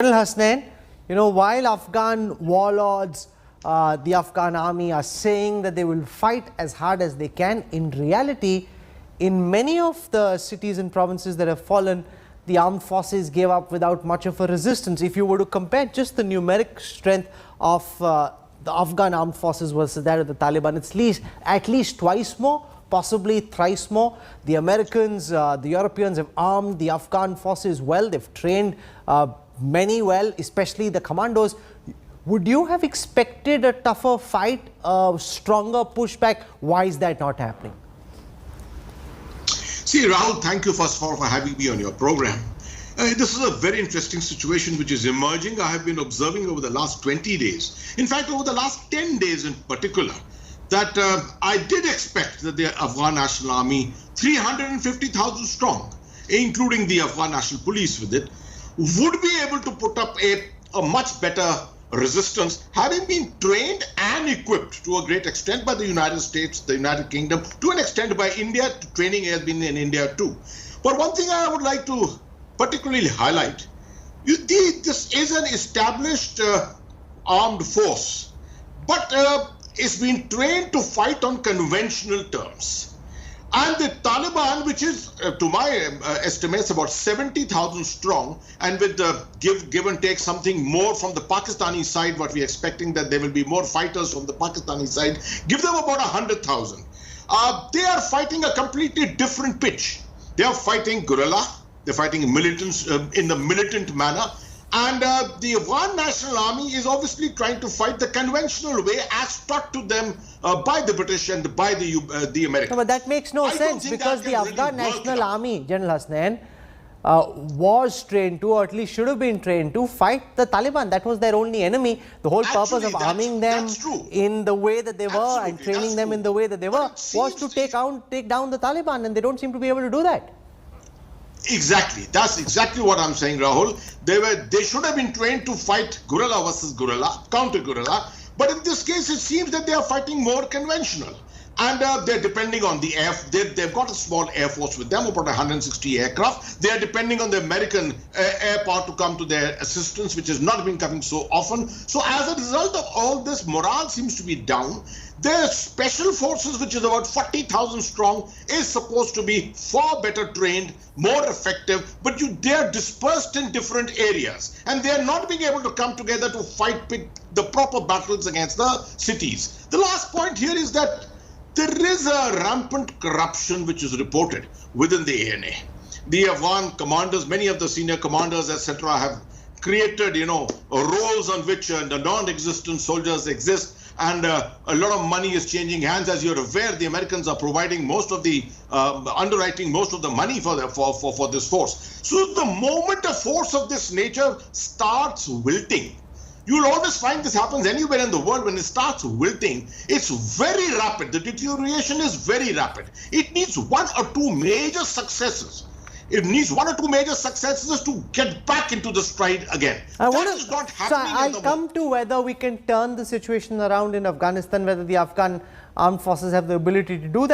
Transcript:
General Hasnain, while Afghan warlords, the Afghan army are saying that they will fight as hard as they can, in reality, in many of the cities and provinces that have fallen, the armed forces gave up without much of a resistance. If you were to compare just the numeric strength of the Afghan armed forces versus that of the Taliban, it's at least twice more, possibly thrice more. The Americans, the Europeans have armed the Afghan forces well. They've trained many well, especially the commandos. Would you have expected a tougher fight, a stronger pushback? Why is that not happening? See, Rahul, thank you first of all for having me on your program. This is a very interesting situation which is emerging. I have been observing over the last 20 days. In fact, over the last 10 days in particular, that I did expect that the Afghan National Army, 350,000 strong, including the Afghan National Police with it, would be able to put up a much better resistance, having been trained and equipped to a great extent by the United States, the United Kingdom, to an extent by India. Training has been in India too. But one thing I would like to particularly highlight, this is an established armed force, but it's been trained to fight on conventional terms. And the Taliban, which is, to my estimates, about 70,000 strong, and with the give and take something more from the Pakistani side, what we're expecting that there will be more fighters from the Pakistani side, give them about 100,000. They are fighting a completely different pitch. They are fighting guerrilla, they're fighting militants in the militant manner. And the Afghan National Army is obviously trying to fight the conventional way as taught to them by the British and by the Americans. No, but that makes no sense, because the Afghan National Army, General Hasnain, was trained to, or at least should have been trained to, fight the Taliban. That was their only enemy. The whole purpose of arming them in the way that they were and training them in the way that they were was to take down the Taliban, and they don't seem to be able to do that. Exactly. That's exactly what I'm saying, Rahul. They should have been trained to fight guerrilla versus guerrilla, counter guerrilla. But in this case, it seems that they are fighting more conventional. And they're depending on the they've got a small air force with them, about 160 aircraft. They are depending on the American air power to come to their assistance, which has not been coming so often. So as a result of all this, morale seems to be down. Their special forces, which is about 40,000 strong, is supposed to be far better trained, more effective, but they are dispersed in different areas. And they are not being able to come together to fight the proper battles against the cities. The last point here is that there is a rampant corruption which is reported within the ANA. The Afghan commanders, many of the senior commanders, etc., have created, roles on which the non-existent soldiers exist, and a lot of money is changing hands. As you're aware, the Americans are providing most of the underwriting most of the money for this force. So the moment a force of this nature starts wilting, you'll always find this happens anywhere in the world. When it starts wilting, it's very rapid. The deterioration is very rapid. It needs one or two major successes. It needs one or two major successes to get back into the stride again. That is not happening. So I'll come to whether we can turn the situation around in Afghanistan, whether the Afghan armed forces have the ability to do that.